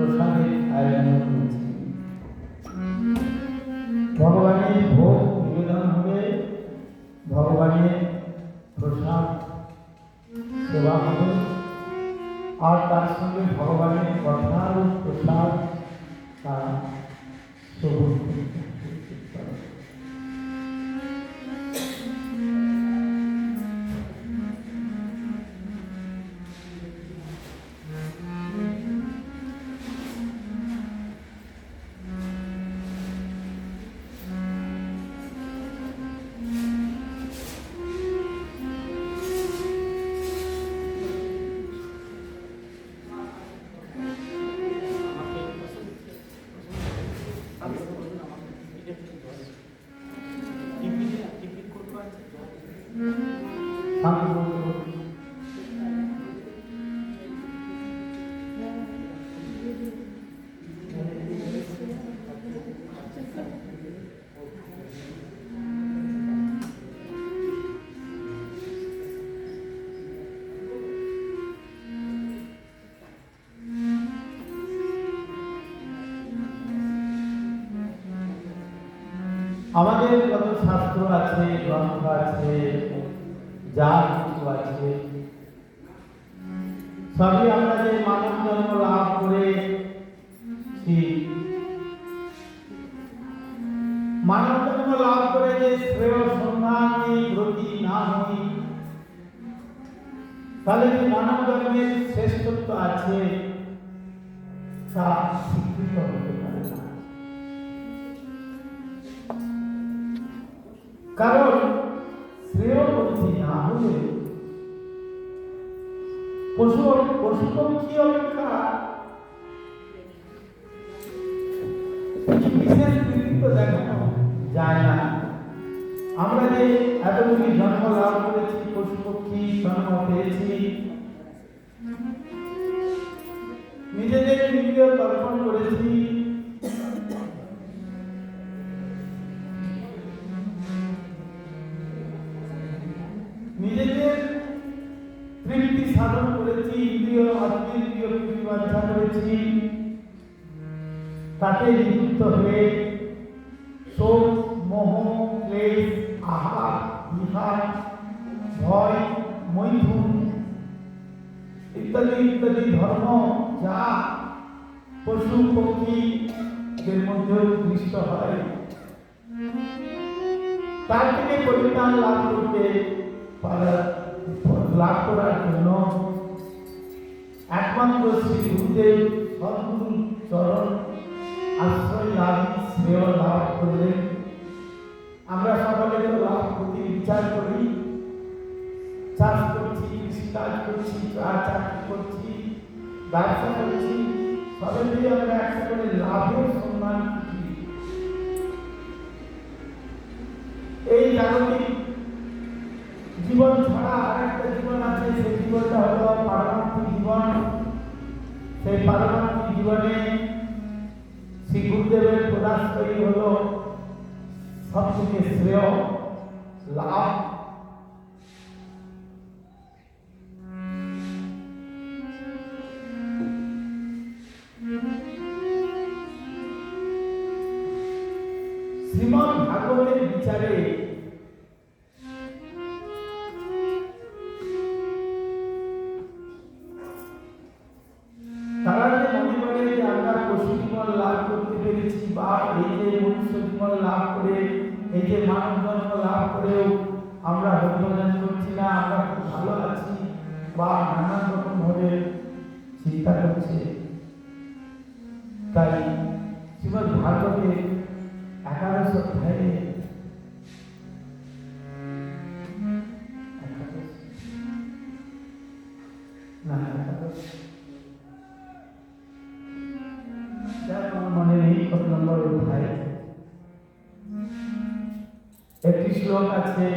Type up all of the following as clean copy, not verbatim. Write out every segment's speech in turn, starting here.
প্রসাদের আয়োজন করেছি। ভগবানের ভোগ নিবেদন হবে, ভগবানের প্রসাদ সেবা হবে, আর তার সঙ্গে ভগবানের কথার প্রসাদ তারা শ্রবণ করতে পারে। আমাদের যত শাস্ত্র আছে, গ্রন্থ আছে, যা কিছু আছে, সবই আমরা যে মানব জন্ম লাভ করেছি, মানব জন্ম লাভ করে যে শ্রেয় সন্ধানে ব্রতী না হই, তাহলে যে মানব জন্মের শ্রেষ্ঠত্ব আছে তা স্বীকৃত হতে পারে না। কারণ শ্রেয়বর্তী না হলে পশু পক্ষী অপেক্ষা বিশেষ কৃতিত্ব দেখানো যায় না। আমরা যে এতগুলি জন্ম লাভ করেছি, পশু পক্ষী জন্ম পেয়েছি, নিজেদের ইন্দ্রিয় তর্পণ করেছি, নিজেদের তৃপ্তি সাধন করেছি, ইন্দ্রিয় আত্মীয় পরিবার্তা করেছি, তাতে নিযুক্ত হয়ে শোক, মোহ, ক্লেশ, আহার, বিহার, ভয়, মৈথুন ইত্যাদি ইত্যাদি ধর্ম যা পশু পক্ষীদের মধ্যে দৃষ্ট হয়, তার থেকে পরিত্রাণ লাভ করতে লাভ করার জন্য একমাত্র শ্রী গুরুদেব সদ্গুরু চরণ আশ্রয় লাভ, শ্রেয় লাভ করলেন। আমরা সকলে তো লাভ করতে বিচার করি, চাষ করছি, কৃষিকাজ করছি, চাকরি করছি, ব্যবসা করছি, সবে মিলে আমরা একটা করে লাভের সন্ধান করছি। এই জাগতিক জীবন ছাড়া আরেকটা জীবন আছে, সেই জীবনটা হলো পারমার্থিক জীবন। সেই পারমার্থিক জীবনে শ্রী গুরুদেবের প্রদানই হলো সবথেকে শ্রেয় লাভ। শ্রীমদ্ ভাগবতের বিচারে তারা যে মনে করে যে আমরা পশু জীবন লাভ করতে পেরেছি, বা এই যে মনুষ্য জীবন লাভ করে, এই যে মানব জন্ম লাভ করেও আমরা হরিভজন করছি না, আমরা খুব ভালো আছি, বা নানান রকম ভাবে চিন্তা করছে। তাই শ্রীমদ্ ভাগবতে 11 অধ্যায়ে মনে নেই কত নম্বর অধ্যায়, একটি শ্লোক আছে।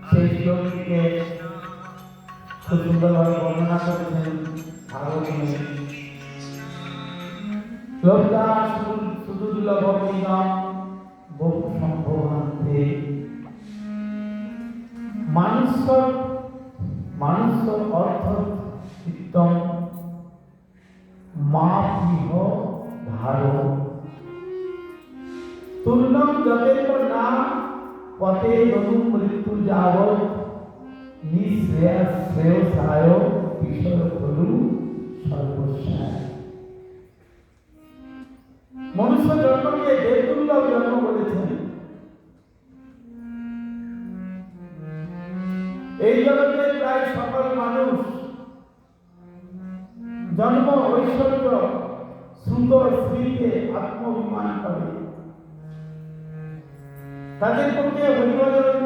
সেই শ্লোকটিকে খুব সুন্দরভাবে বর্ণনা করেছেন ভাগবতে। লব্ধা সুদুর্লভম বহু সম্ভবান্তে মানুষ অর্থ চিত্তম মা গৃহ ধারো তুর্ণম যতেব না পথে ননু মৃত্যু যাবৎ নিঃশ্রেয়সায় বিষয় হলু সর্বস্বায়। মনুষ্য জন্মকে দেবদুর্লভ জন্ম বলেছেন। এই জগতের প্রায় সকল মানুষ জন্ম ঐশ্বর্য সুখ স্ত্রীতে আত্মঅভিমান করে। তাদের পক্ষে হরিভজন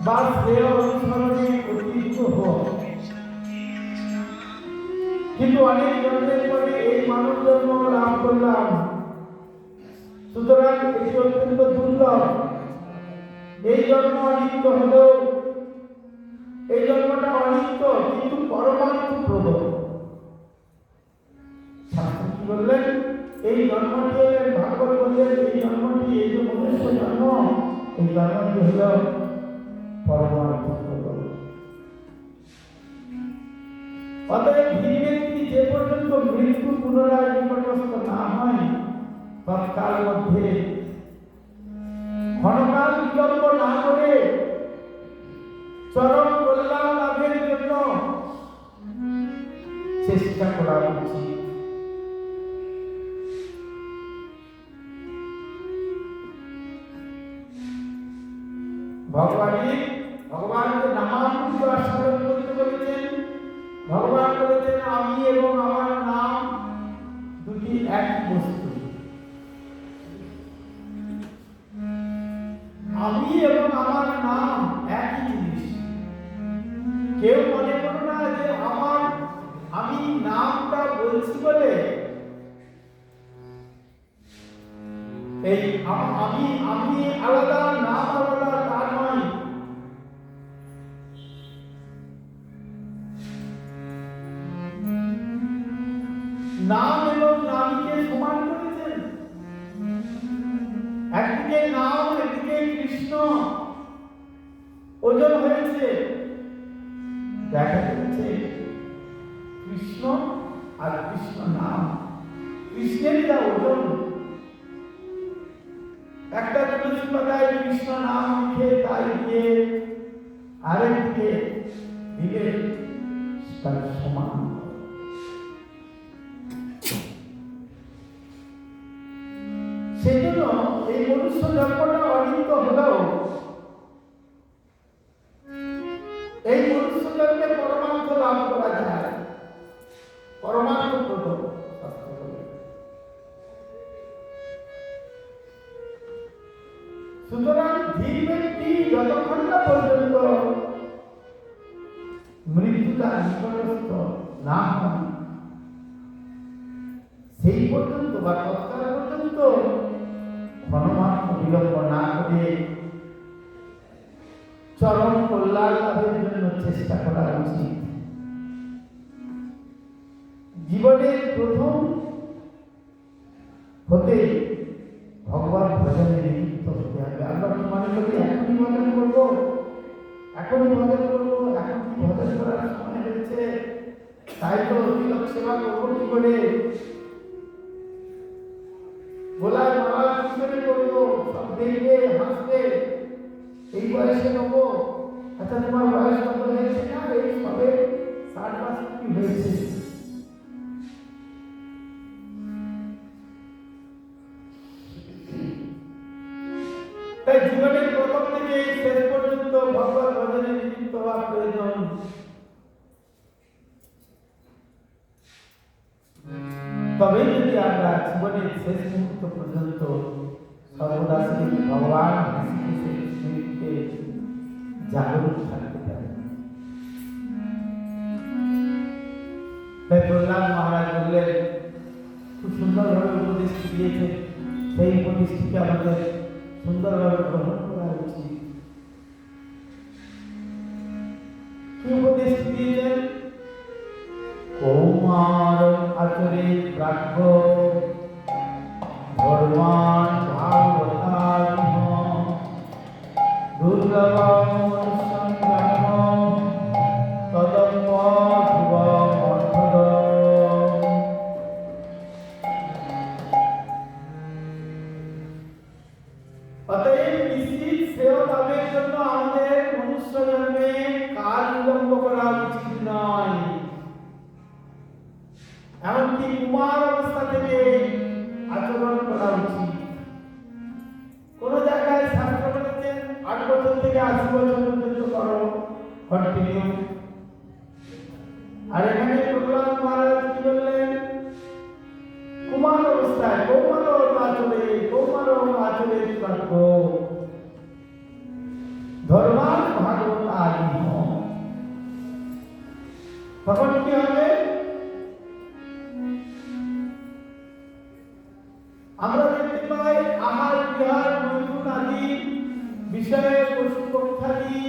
বা শ্রেয় অনুসরণে অতিরিক্ত হোক, কিন্তু অনেক জন্মের পরে এই মানব জন্ম লাভ করলাম, সুতরাং এটি অত্যন্ত দুর্লভ। এই জন্ম অনিত্য হলেও এই জন্মটা অনিত্য কিন্তু পরমার্থপ্রদ। শাস্ত্র কি বললেন? এই জন্মটি হলেন, ভাগবত বললেন, এই জন্মটি, এই যে মনুষ্য জন্ম, এই জন্মটি হল পরমার্থপ্রদ। অতএব ধীর ব্যক্তি যে পর্যন্ত মৃত্যু পুনরায় নিকটস্থ না হয়, তৎকাল মধ্যে ক্ষণকাল বিলম্ব না করে চরম কল্যাণ লাভের জন্য চেষ্টা করা উচিত। ভগবানকে নামামৃত আস্বাদন করতে বলেছেন। ভগবান বলেছেন, আমি এবং আমার নাম দুটি এক বস্তু। আমি এবং আমার নাম একই জিনিস। কেউ মনে করো না যে আমি নামটা বলছি বলে এই আমি আলাদা, নাম আলাদা, তা নয়। নাম এবং নামীকে সমান করেছেন। একদিকে নাম, একদিকে কৃষ্ণ ওজন হয়েছে। দেখা যাচ্ছে কৃষ্ণ আর কৃষ্ণ নাম, কৃষ্ণের যা ওজন, একটা তুলসী পাতায় কৃষ্ণ নাম লিখে তাই দিয়ে আরেকদিকে দিলে তার সমান। সেজন্য এই মনুষ্য জন্মটা অনিত্য হলেও এই মনুষ্য জন্মে পরমার্থ লাভ করা যায়, পরমার্থপ্রদ। সুতরাং ধীর ব্যক্তি যতক্ষণ না পর্যন্ত মৃত্যুটা নিকটস্থ না হয়, সেই পর্যন্ত বা তৎকাল পর্যন্ত ক্ষণমাত্র বিলম্ব না করে চরম কল্যাণ লাভের জন্য চেষ্টা করা উচিত। জীবনের প্রথম হতে ভগবান ভজনে নিযুক্ত হতে হবে। আমরা কি মনে করি এখনই ভজন করবো, এখনই ভজন করবো, এখন কি ভজন করার সময় হয়েছে, তাই তো তিলক সেবা করবো কি করে, গোলায় মালা কি করে করবো, সব দেখবে, হাসবে, এই বয়সে নেবো। আচ্ছা, তোমার বয়স কত হয়েছে? না, এই সবে 60 হয়েছে। তাই জীবনের প্রথম থেকে শেষ পর্যন্ত ভগবত ভজনে নিযুক্ত হওয়া প্রয়োজন। তবেই যদি আমরা জীবনের শেষ মুহূর্ত পর্যন্ত সর্বদা শ্রী ভগবান স্মৃতিতে জাগরুক থাকতে পারি। তাই প্রহ্লাদ মহারাজ বললেন, খুব সুন্দরভাবে উপদেশ দিয়েছেন, সেই উপদেশটিকে আমাদের সুন্দরভাবে গ্রহণ করা উচিত। কি উপদেশ দিয়েছেন? কৌমার আচরে প্রাজ্ঞ ধর্মান ভাগবতারিহ দুর্লভম মনুষ্যং জন্ম তদম্ব ধ্রুবম অর্থদ। এমনকি কুমার অবস্থা থেকে আচরণ করা উচিত। কোন জায়গায় শাস্ত্র বলেছেন 8 বছর থেকে 80 বছর পর্যন্ত করো, কন্টিনিউ। আর এখানে প্রহ্লাদ মহারাজ কি বললেন? কুমার অবস্থায় কৌমার আচরে থাকো, ধর্মান ভাগবত আদি। তখন কি হবে? আমরা দেখতে পাই আহার বিহার মৈথুন আদি বিষয়ে পশু পক্ষাদি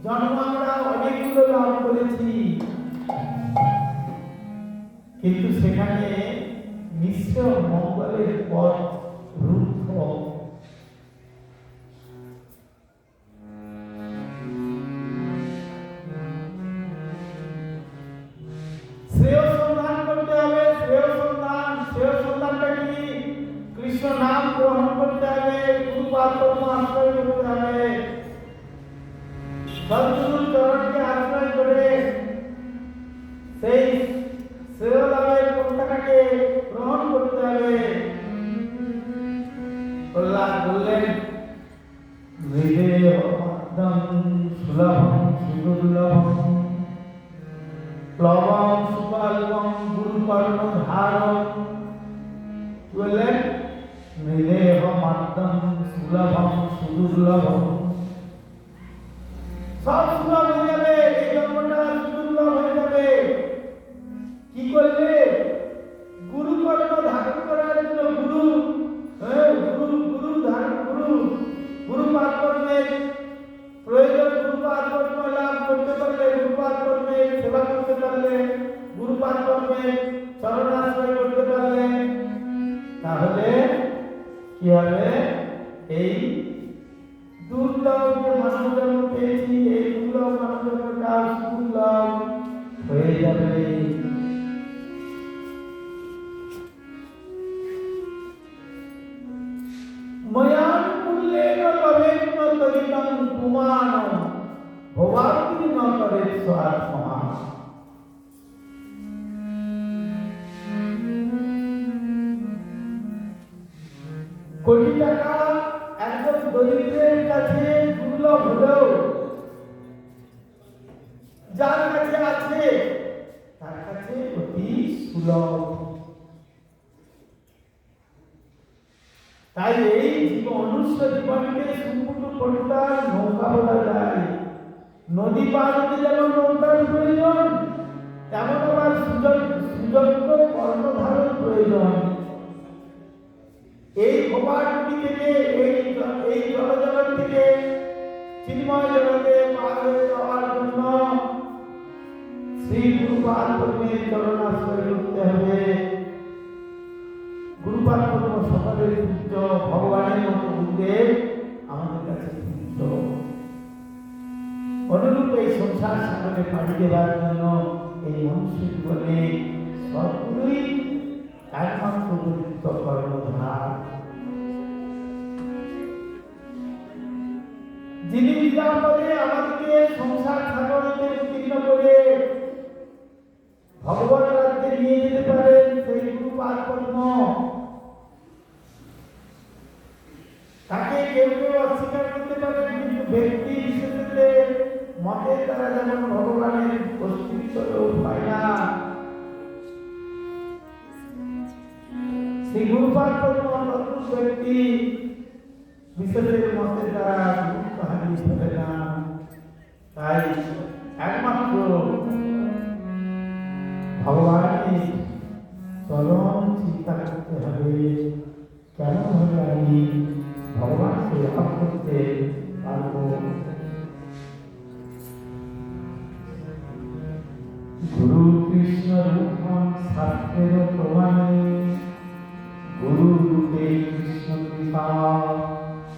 জন্ম আমরা অনেকগুলো লাভ করেছি, কিন্তু সেখানে মিশ্র মঙ্গলের পথ রুদ্ধ। শ্রেয় সন্ধান করতে হবে। শ্রেয় সন্ধানটা কি? কৃষ্ণ নাম গ্রহণ করতে হবে, গুরুপাদ পদ্ম আশ্রয় করতে হবে, সদ্গুরুর চরণকে আশ্রয় করে সেই শ্রেয় লাভের পন্থাটাকে গ্রহণ করতে হবে। প্রহ্লাদ বললেন, হৃদয় মদ্যম সুলভম সুদুর্লভম প্লবম সুপাল্পম গুরুকর্ণ ধারম। বললেন, হৃদয় মদ্যম সুলভম সুদুর্লভম। সব সুলভ হয়ে যাবে, এই জন্মটা সুদুর্লভ হয়ে যাবে। কি করলে? গুরুকর্ণ ধারণ করার জন্য গুরুপাদ কর্মের প্রয়োজন। গুরুপাদ কর্ম লাভ করতে পারলে, গুরুপাদ কর্মের সেবা করতে পারলে, গুরুপাদ কর্মের চরণাশ্রয় করতে পারলে, তাহলে কি হবে? এই দুর্লভ যে মানব জন্ম পেয়েছি, এই দুর্লভ মানব জন্মটা সুদুর্লভ হয়ে যাবে। ময়ান কুল্লেন লভেন তরিতং কুমানম ভবান্তি ন করেৎ স্বাত্মা। কোটি টাকা একজন দরিদ্রের কাছে দুর্লভ হলেও যার কাছে আছে তার কাছে অতি সুলভ। তাই এই মনুষ্য জীবনকে সুপুটু পটুতার নৌকা বলা যায়। নদী পার হতে যেমন নৌকার প্রয়োজন, তেমন আবার সুযোগ্য কর্ণধারণ প্রয়োজন। এই ভবানটি থেকে, এই জলজগৎ থেকে চিন্ময় জগতে পার হয়ে যাওয়ার জন্য শ্রী গুরুপাদ পদ্মের চরণাশ্রয় করতে হবে। গুরুপাদ পদ্ম সকলের পূজ্য, ভগবানের মতো গুরুদেব আমাদের কাছে পূজ্য। অনুরূপ এই সংসার সাগরে পাড়ি দেওয়ার জন্য এই মনুষ্য জীবনে সবগুলোই একমাত্র উপযুক্ত কর্মধার। যিনি নিরাপদে আমাদেরকে সংসার সাগর হতে উত্তীর্ণ করে ভগবান রাজ্যে নিয়ে যেতে পারেন, সেই গুরুপাদ পদ্ম। তাকে কেউ কেউ অস্বীকার করতে পারেন, কিন্তু ব্যক্তি বিশেষের মতের দ্বারা যেমন ভগবানের অস্তিত্ব লোপ পায় না, সেই গুরুপাদ পদ্ম তত্ত্ব ব্যক্তি বিশেষের মতের দ্বারা গুরুত্ব হারিয়ে ফেলে না। তাই একমাত্র ভগবানের চরণ চিন্তা করতে হবে, কেমন ভাবে আমি ভগবানকে লাভ করতে পারব। গুরু কৃষ্ণ রূপম শাস্ত্রের প্রমাণে গুরু রূপে কৃষ্ণ কৃপা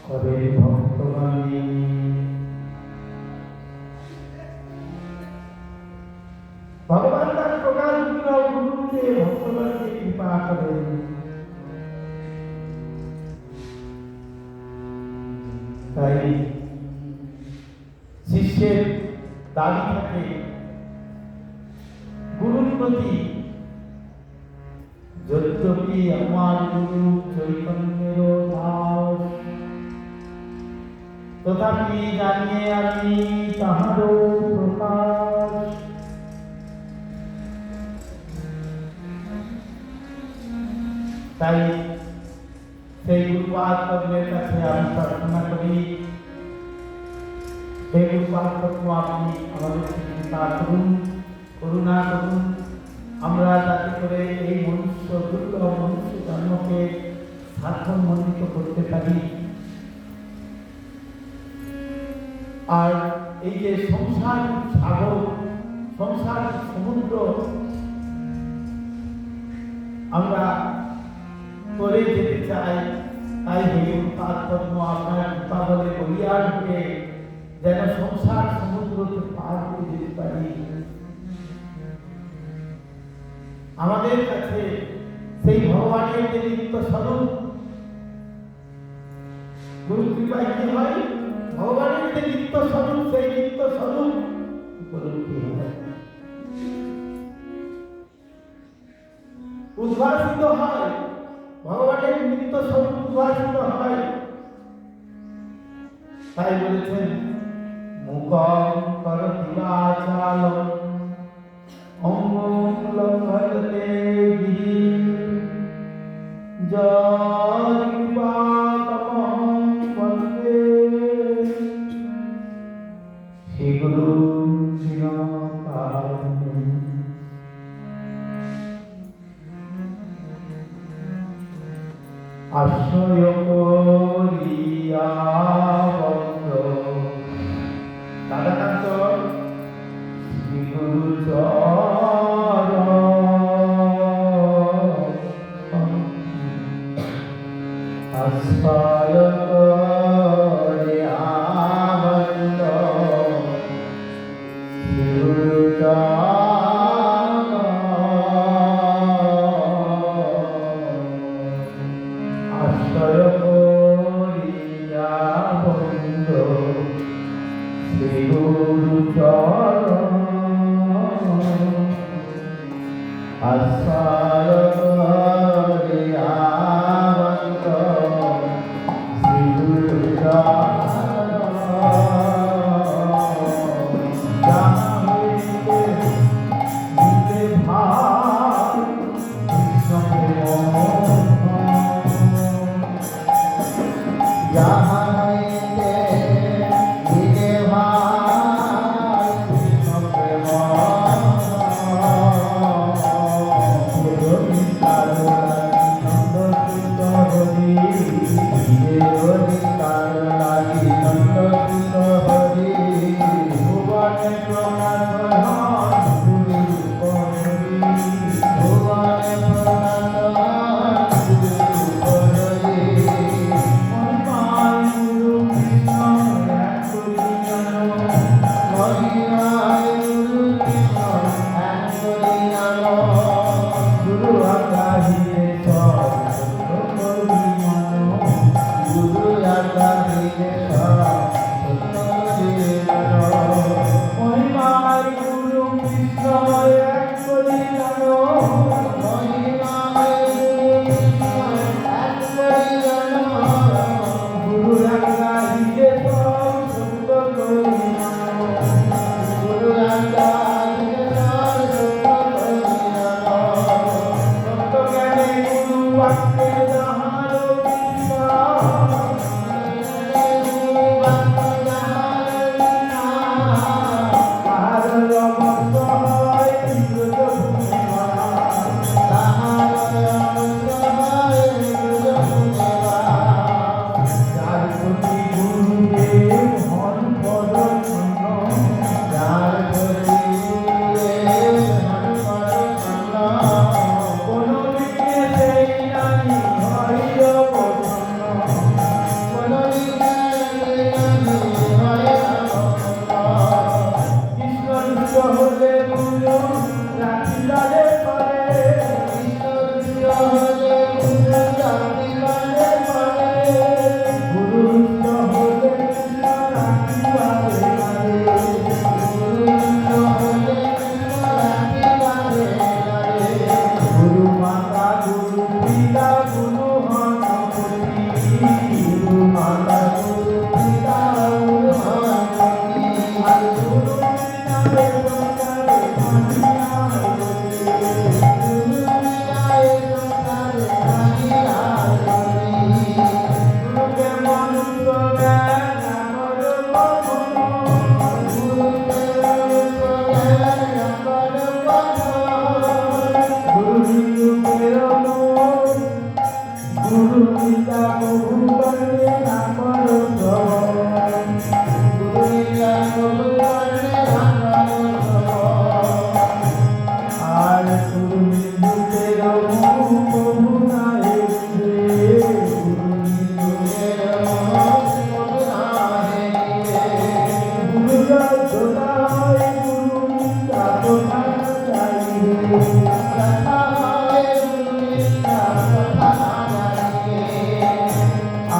করে ভক্তগণে। ভগবান তার প্রকাশ বিগ্রহ গুরুকে ভক্তগণকে কৃপা করেন। তাই শিষ্যের দাবি থাকে গুরুর প্রতি যদ্যপি আমার গুরু চৈতন্যের দাস, তথাপি জানিয়ে আমি তাহারও প্রকাশ। তাই সেই গুরুপাদ পদ্মের কাছে আমি প্রার্থনা করি, সেই গুরুপাদ পদ্ম আপনি আমাদের চিন্তা করুন, করুণা করুন, আমরা যাতে করে এই মনুষ্য দুর্লভ মনুষ্য জন্মকে সার্থমণ্ডিত করতে পারি। আর এই যে সংসার সাগর, সংসার সমুদ্র আমরা করে যেতে চাই, তাই গুরুপাদ পদ্ম আপনার কৃপা বলে বলিয়ার হয়ে যেন সংসার সমুদ্রকে পার করে যেতে পারি। আমাদের কাছে সেই ভগবানের যে নিত্য স্বরূপ, গুরু কৃপায় কি হয়, ভগবানের যে নিত্য স্বরূপ, সেই নিত্য স্বরূপ উপলব্ধি হয়, উদ্ভাসিত হয়, ভগবানের নিত্য স্বরূপ উদ্ভাসিত হয়। তাই বলেছেন মুখম করতি বাচালম অঙ্গম লঙ্ঘতে গিরি জয়পাতমহং বন্দে শ্রী গুরু দীনতারিণী। আশ্রয় করিয়া বন্দ দাদাকান্ত শ্রী গুরু চরণ আশ্রয় করিয়া বন্দ শ্রী গুরু চরণ আশ্রয় করিয়া বন্দ শ্রী গুরু চরণ আশ্রয় করিয়া বন্দ শ্রী গুরু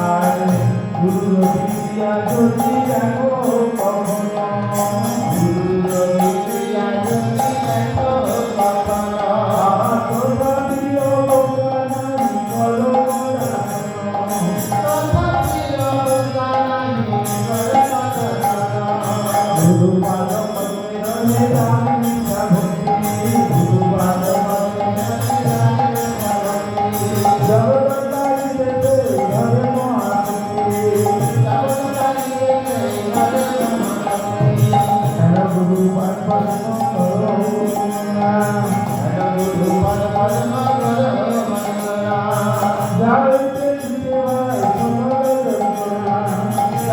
আর গুরু বিদ্যা যদি দেখো কখনো গুরু বিদ্যা যদি দেখো কখনো তোমরা প্রিয় গানাই করো গুরু পাদ পদ্মে রয়ে রাম ভক্তি গুরু পাদ পদ্মে রয়ে রাম ভক্তি জগৎ দেবে হরে মহাভক্তি গুরু পাদ পদ্ম করো গুরু পাদ পদ্ম করো যাইতে দিতে ভাই তোমার যন্ত্রণা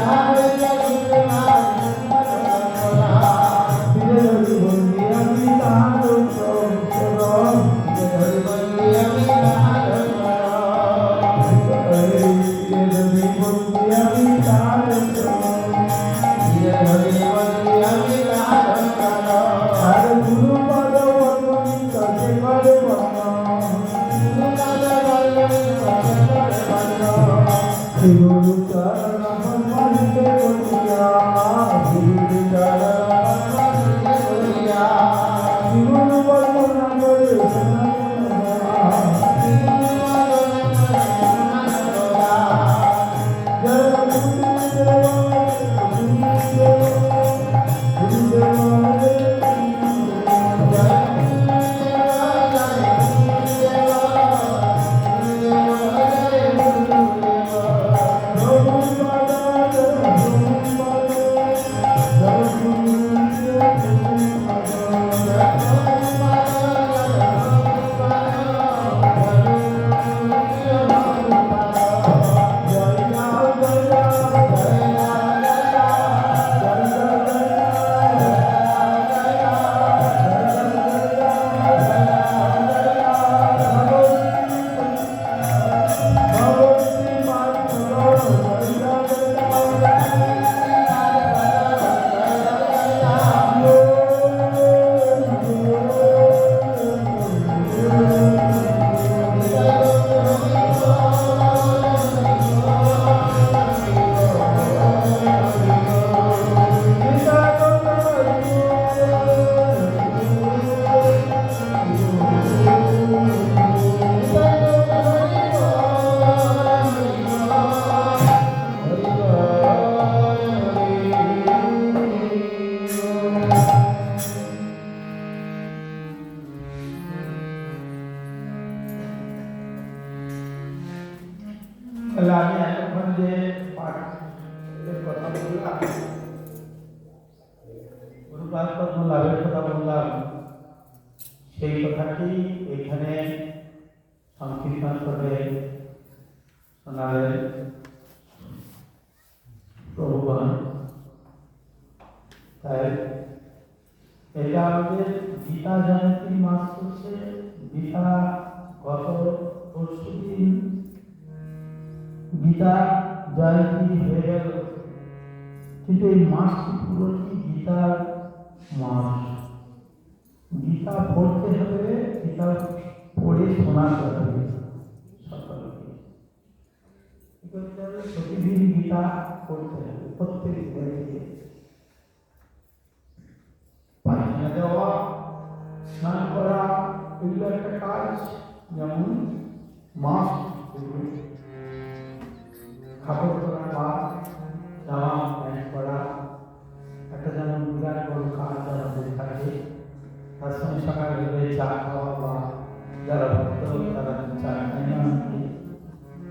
যাইতে দিতে ভাই ধরি বন্দি আমি তাহার চরণ ধরি বন্দি আমি তাহার চরণ ধরি বন্দি আমি তাহার চরণ ধরি বন্দি আমি তাহার চরণ আর গুরু পদ পদ্মনি ততে করে বন্ধন গুরু পদ পদ্মনি ততে করে বন্ধন গুরু চরণ সম্মানিতে করিয়া গুরু চরণ জীবন বর্ণনা করে আমি এতক্ষণ যে পাঠের কথা বললাম গুরুপাদ পদ্ম লাভের কথা বললাম সেই কথাটি এখানে সংকীর্তন করে শোনালেন প্রভুগণ। তাই এটা আমাদের গীতা জয়ন্তী মাস হচ্ছে গীতা গত পরশুদিন গীতা জয়ন্তী হয়ে গেল, কিন্তু এই মাসটি পুরোটি গীতার মাস। গীতা পড়তে হবে, গীতা পড়ে শোনাতে হবে সকলকে। প্রতিদিন গীতা পড়তে হবে, প্রত্যেক দিনকে পায়খানা দেওয়া, স্নান করা, এগুলো একটা কাজ। যেমন মাস কাপড় পরা বা জামা প্যান্ট পরা একটা যেমন বিরাট বড় কাজ আমাদের থাকে। তার সঙ্গে সকালে উঠে চা খাওয়া বা যারা ভক্ত তারা চা খায় না,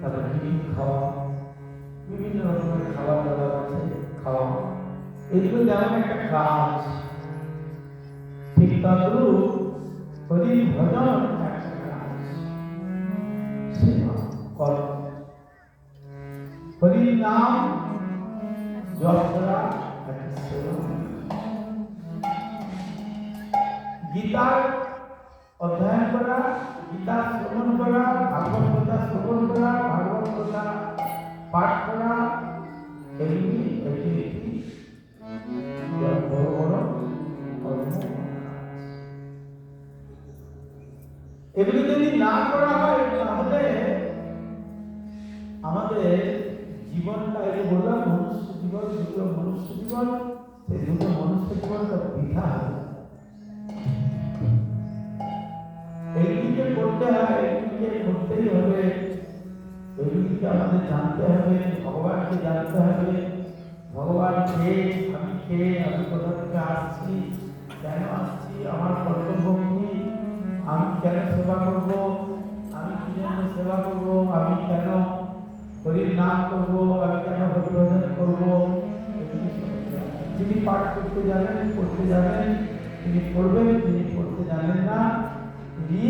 তারপরে টিফিন খাওয়া, বিভিন্ন রকমের খাবার দাবার আছে খাওয়া, এগুলো যেমন একটা কাজ, ঠিক তদ্রূপ হরি ভজন একটা কাজ, সেবা কর্ম। হরি নাম জপ করা একটা সেবা। গীতার অধ্যয়ন করা, গীতা শ্রবণ করা, ভাগবত কথা শ্রবণ করা, ভাগবত কথা পাঠ করা, এগুলি একটি বড় বড় কর্ম। এগুলি যদি না করা হয় তাহলে আমাদের জীবনটা, এই যে বললাম মনুষ্য জীবন, দুটো মনুষ্য জীবন, সেই দুটো মনুষ্য জীবনটা বৃথা হবে। এইদিকে করতে হয়, এইদিকে করতেই হবে, এইদিকে আমাদের জানতে হবে, ভগবানকে জানতে হবে। ভগবান কে, আমি কে, আমি কোথা থেকে আসছি, কেন আসছি, আমার কর্তব্য কি, আমি কেন সেবা করব, আমি কি জন্য সেবা করব, আমি কেন হরির নাম করব, আমি কেন হরিভজন করব। যিনি পাঠ করতে জানেন, পড়তে জানেন তিনি করবেন, যিনি পড়তে জানেন না তিনি